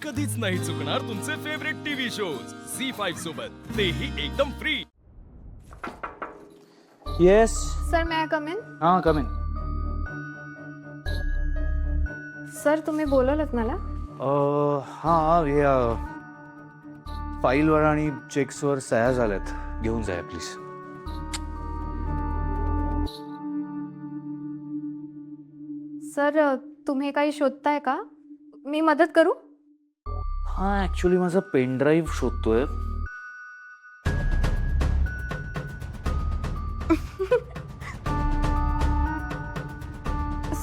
कधीच नाही चुकणार तुमचे फेवरेट टीव्ही शोज झी5 सोबत, तेही एकदम free. Yes sir may I come in? हां कम इन. सर तुम्ही बोलवलत मला? हां हे फाईलवर आणि चेक्सवर सह्या झाल्यात, घेऊन जाय प्लीज. सर तुम्ही काही शोधताय का? मी मदत करू? हां ॲक्च्युली माझा पेन ड्राईव्ह शोधतोय.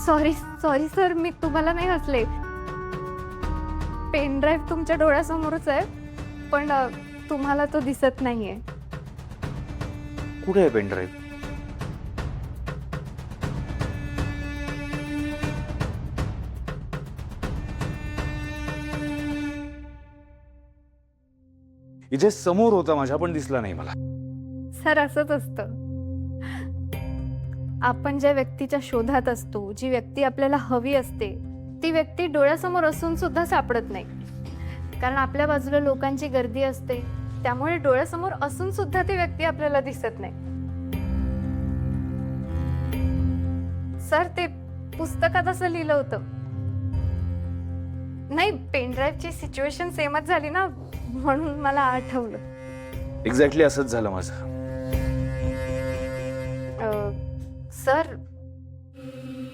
सॉरी सॉरी सर, मी तुम्हाला नाही हसले. पेन ड्राईव्ह तुमच्या डोळ्यासमोरच आहे, पण तुम्हाला तो दिसत नाहीये. कुठे आहे पेन ड्राईव्ह? इथे समोर होता माझ्या, पण दिसला नाही मला. सर असंच असतं. आपण ज्या व्यक्तीच्या शोधात असतो, जी व्यक्ती आपल्याला हवी असते, ती व्यक्ती डोळ्यासमोर असून सुद्धा सापडत नाही. कारण आपल्या बाजूला लोकांची गर्दी असते, त्यामुळे डोळ्यासमोर असून सुद्धा ती व्यक्ती आपल्याला दिसत नाही. सर ते पुस्तकात असं लिहिलं होतं. नाही, पेनड्राईव्हची सिच्युएशन सेमच झाली ना, म्हणून मला आठवलं. एक्झॅक्टली असंच झालं माझं. Sir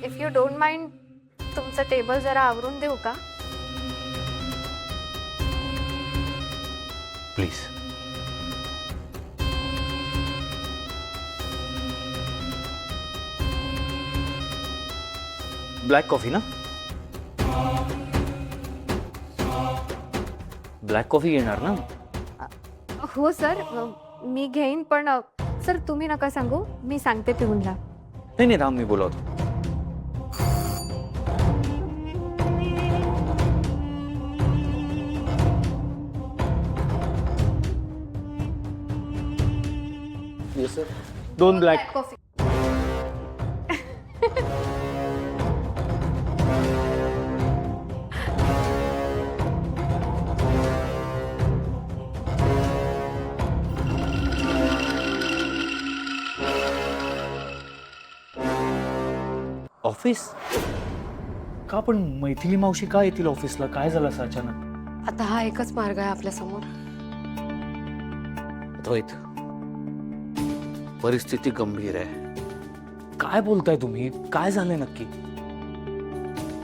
if you don't mind, तुमचं टेबल जरा आवरून देऊ का? प्लीज. ब्लॅक कॉफी ना? ब्लॅक कॉफी घेणार ना? हो सर, मी घेईन, पण सर तुम्ही नका सांगू, मी सांगते पिऊन घ्या. नाही नाही थांब, मी बोलवतो. Yes sir. 2 black. Coffee. Office का? पण मैथिली मावशी का येतील ऑफिसला? काय झालं असं अचानक? आता हा एकच मार्ग आहे आपल्या समोर. अद्वैत, परिस्थिती गंभीर आहे. काय बोलताय तुम्ही? काय झालंय नक्की?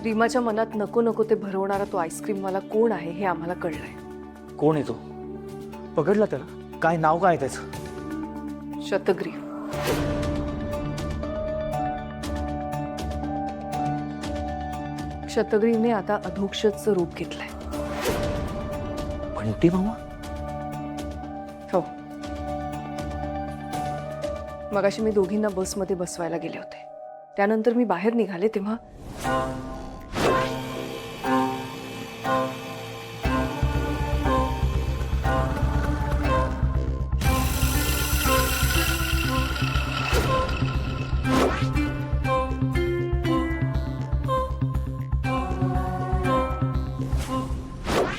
रीमाच्या मनात नको नको ते भरवणारा तो आईस्क्रीमवाला कोण आहे हे आम्हाला कळलंय. कोण आहे तो? पकडला त्याला? काय नाव काय त्याचं? शतग्रीव. शतग्रीवने आता अधोक्षजचं रूप घेतलंय. बंटी मामा? हो. मगाशी मी दोघींना बसमध्ये बसवायला गेले होते. त्यानंतर मी बाहेर निघाले तेव्हा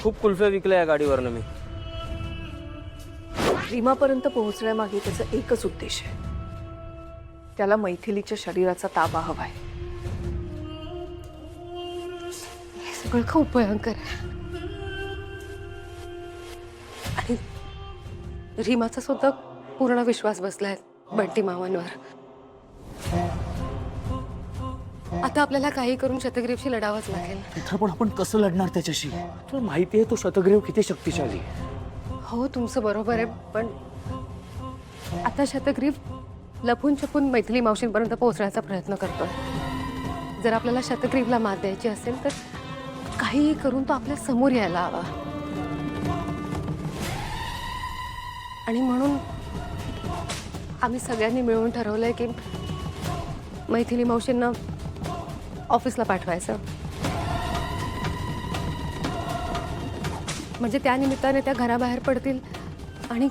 खूप कुल्फ्या विकल्या या गाडीवरनं मी. रीमापर्यंत पोहोचण्यामागे त्याचा एकच उद्देश आहे. त्याला मैथिलीच्या शरीराचा ताबा हवाय. हे सगळं खूप भयंकर आहे. आणि रीमाचा सुद्धा पूर्ण विश्वास बसलाय बंटी मामांवर. आता आपल्याला काही करून शतग्रीवशी लढावंच लागेल. पण आपण कसं लढणार त्याच्याशी? तुला माहिती आहे तो शतग्रीव किती शक्तिशाली आहे. हो, तुमचं बरोबर आहे, पण आता शतग्रीव लपून छपून मैथिली मावशींपर्यंत पोहोचण्याचा प्रयत्न करतोय. जर आपल्याला शतग्रीवला मात द्यायची असेल तर काहीही करून तो आपल्या समोर यायला हवा. आणि म्हणून आम्ही सगळ्यांनी मिळून ठरवलंय की मैथिली मावशींना ऑफिसला पाठवायचं. म्हणजे त्या निमित्ताने त्या घराबाहेर पडतील आणि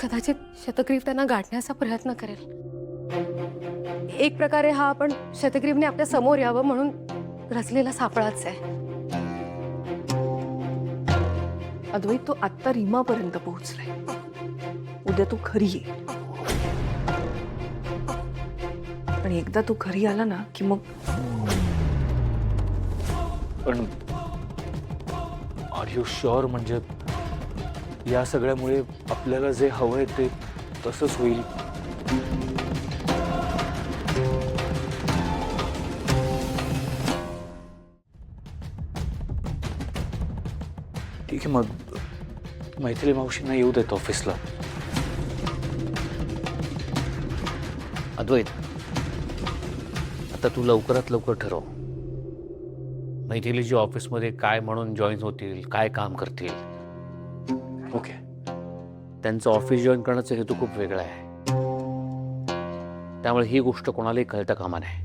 कदाचित शतग्रीव त्यांना गाठण्याचा प्रयत्न करेल. एक प्रकारे हा आपण शतग्रीवने आपल्या समोर यावं म्हणून रचलेला सापळाच आहे. अद्वैत तो आत्ता रीमापर्यंत पोहोचलाय. उद्या तो घरी येईल आणि एकदा तो घरी आला ना की मग पण आर यू शुअर? म्हणजे या सगळ्यामुळे आपल्याला जे हवंय ते तसंच होईल? ठीक आहे, मग मैथिली मावशींना येऊ देत ऑफिसला. अद्वैत, आता तू लवकरात लवकर ठरव. मैथिलीजी ऑफिसमध्ये काय म्हणून जॉईन होतील, काय काम करतील. ओके. त्यांचं ऑफिस जॉईन करण्याचा हेतू खूप वेगळा आहे. त्यामुळे ही गोष्ट कोणालाही कळता कामा नये.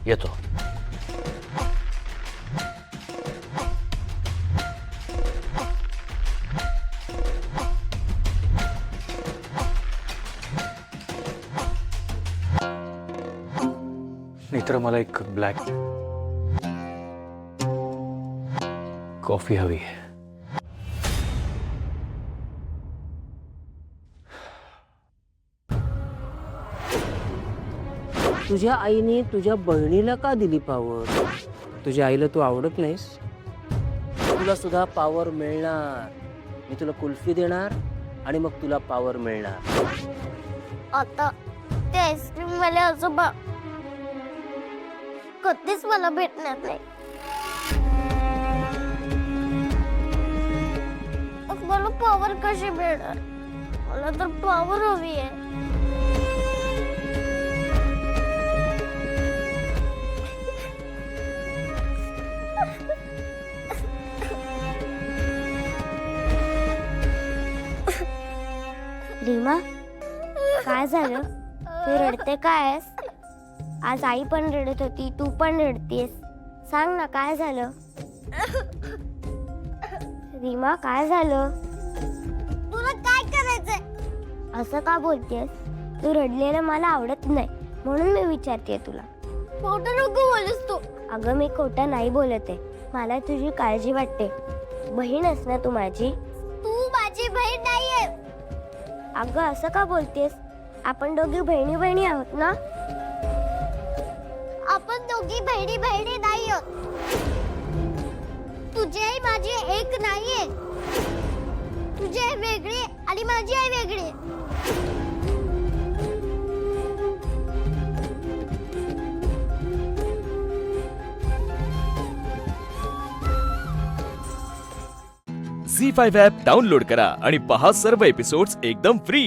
येतो. नाहीतर मला एक ब्लॅक कॉफी हवी आहे. तुझ्या आईने तुझ्या बहिणीला का दिली पावर? तुझ्या आईला तू आवडत नाहीस? तुला सुद्धा पावर मिळणार. मी तुला कुल्फी देणार आणि मग तुला पावर मिळणार. आता ते आईस्क्रीम वाले आजोबा कधीच मला भेटणार नाही. मग मला पॉवर कशी मिळणार? मला तर पॉवर हवी आहे. रीमा, काय झालं? तू रडते काय? आज आई पण रडत होती, तू पण रडतेस. सांग ना काय झालं? रीमा, काय झालं? तुला काय करायचंय? असं का बोलतेस? तू रडलेलं मला आवडत नाही म्हणून मी विचारते तुला. खोटं नको बोलूस तू. अगं मी खोटं नाही बोलत आहे. मला तुझी काळजी वाटते. बहीणच ना तू माझी? तू माझी बहीण नाहीये. अगं असं का बोलतेस? आपण दोघी बहिणी बहिणी आहोत ना? आपण दोघी बहिणी बहिणी नाही आहोत. तुझी आई माझी एक नाहीये. तुझी आई वेगळी आणि माझी आई वेगळी. झी5 ॲप डाउनलोड करा आणि पहा सर्व एपिसोड्स एकदम फ्री.